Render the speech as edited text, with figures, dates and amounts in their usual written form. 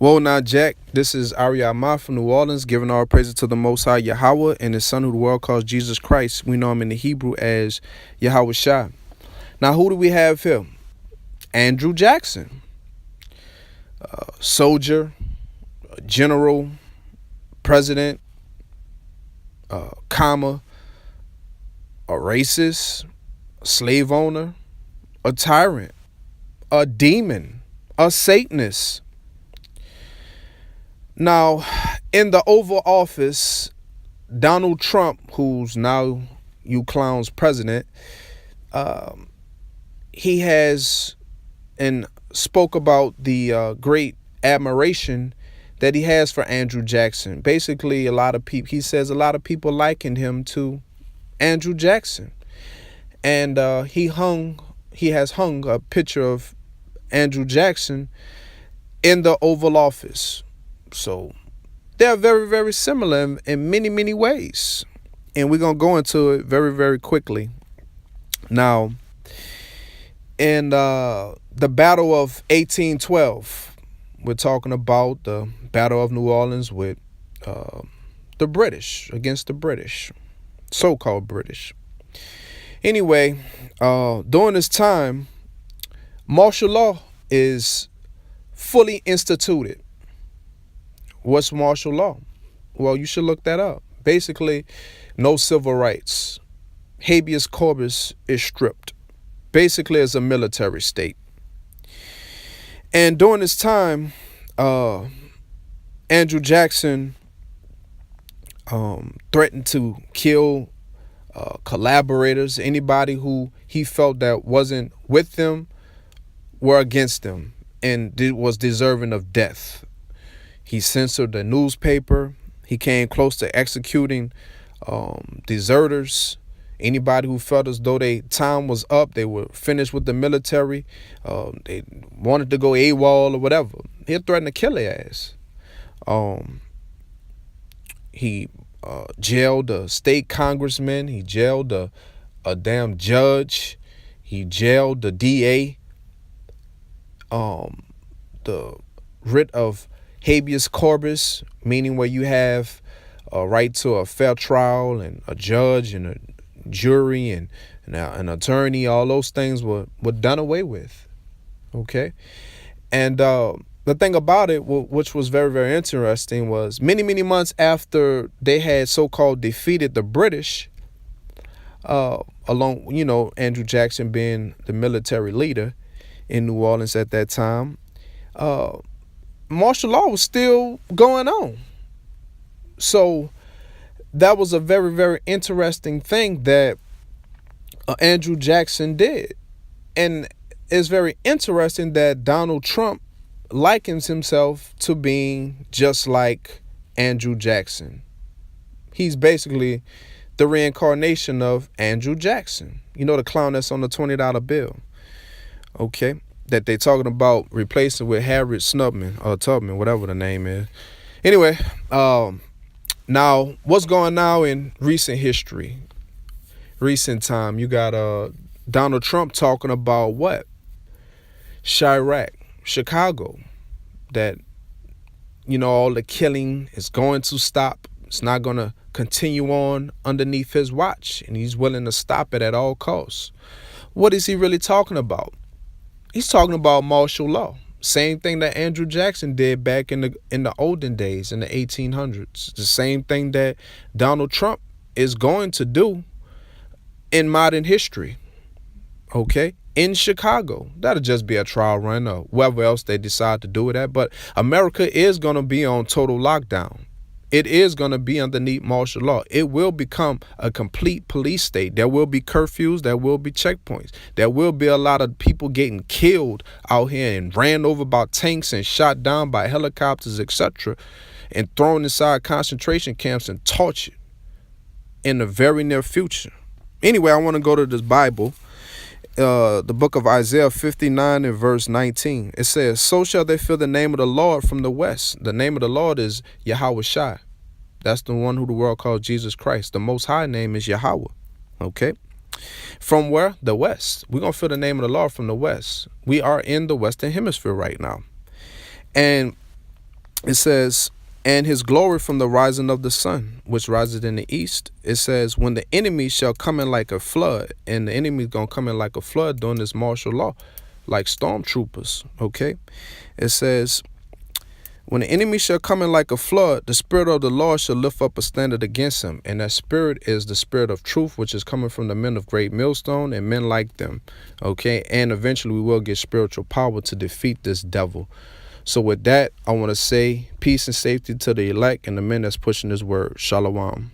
Well, now, Jack, this is Ariama from New Orleans, giving all praises to the Most High Yahweh and His Son, who the world calls Jesus Christ. We know him in the Hebrew as Yahweh Shai. Now, who do we have here? Andrew Jackson, soldier, general, president, comma, a racist, a slave owner, a tyrant, a demon, a Satanist. Now, in the Oval Office, Donald Trump, who's now you clowns president, he has and spoke about the great admiration that he has for Andrew Jackson. Basically, he says a lot of people likened him to Andrew Jackson. And he has hung a picture of Andrew Jackson in the Oval Office. So they're very, very similar in many, many ways. And we're going to go into it very, very quickly. Now, in the Battle of 1812, we're talking about the Battle of New Orleans with the British, against the British, so-called British. Anyway, during this time, martial law is fully instituted. What's martial law? Well, you should look that up. Basically, no civil rights. Habeas corpus is stripped. Basically, it's a military state. And during this time, Andrew Jackson threatened to kill collaborators, anybody who he felt that wasn't with them were against them and was deserving of death. He censored the newspaper. He came close to executing deserters. Anybody who felt as though their time was up, they were finished with the military, they wanted to go AWOL or whatever, he threatened to kill their ass. He jailed a state congressman. He jailed a damn judge. He jailed the DA. The writ of habeas corpus, meaning where you have a right to a fair trial and a judge and a jury and an attorney. All those things were done away with. Okay. And the thing about it, which was very, very interesting, was many, many months after they had so-called defeated the British, along, Andrew Jackson being the military leader in New Orleans at that time, martial law was still going on. So that was a very, very interesting thing that Andrew Jackson did. And it's very interesting that Donald Trump likens himself to being just like Andrew Jackson. He's basically the reincarnation of Andrew Jackson. You know, the clown that's on the $20 bill. Okay. That they talking about replacing with Harriet Tubman, whatever the name is. Anyway, now what's going on in recent history? Recent time, you got Donald Trump talking about what? Chirac, Chicago, that, all the killing is going to stop. It's not going to continue on underneath his watch, and he's willing to stop it at all costs. What is he really talking about? He's talking about martial law. Same thing that Andrew Jackson did back in the olden days, in the 1800s. The same thing that Donald Trump is going to do in modern history. Okay? In Chicago. That'll just be a trial run or wherever else they decide to do it at. But America is going to be on total lockdown. It is going to be underneath martial law. It will become a complete police state. There will be curfews. There will be checkpoints. There will be a lot of people getting killed out here and ran over by tanks and shot down by helicopters, etc., and thrown inside concentration camps and tortured in the very near future. Anyway, I want to go to this Bible. The book of Isaiah 59 and verse 19. It says, "So shall they fear the name of the Lord from the west." The name of the Lord is Yahweh Shai. That's the one who the world calls Jesus Christ. The Most High name is Yahweh. Okay. From where? The west. We're going to fear the name of the Lord from the west. We are in the Western Hemisphere right now. And It says, and his glory from the rising of the sun, which rises in the east. It says, when the enemy shall come in like a flood, and the enemy gonna come in like a flood during this martial law, like stormtroopers. Okay, it says, when the enemy shall come in like a flood, the Spirit of the Lord shall lift up a standard against him. And that spirit is the spirit of truth, which is coming from the men of great millstone and men like them. Okay. And eventually we will get spiritual power to defeat this devil. So with that, I want to say peace and safety to the elect and the men that's pushing this word. Shalom.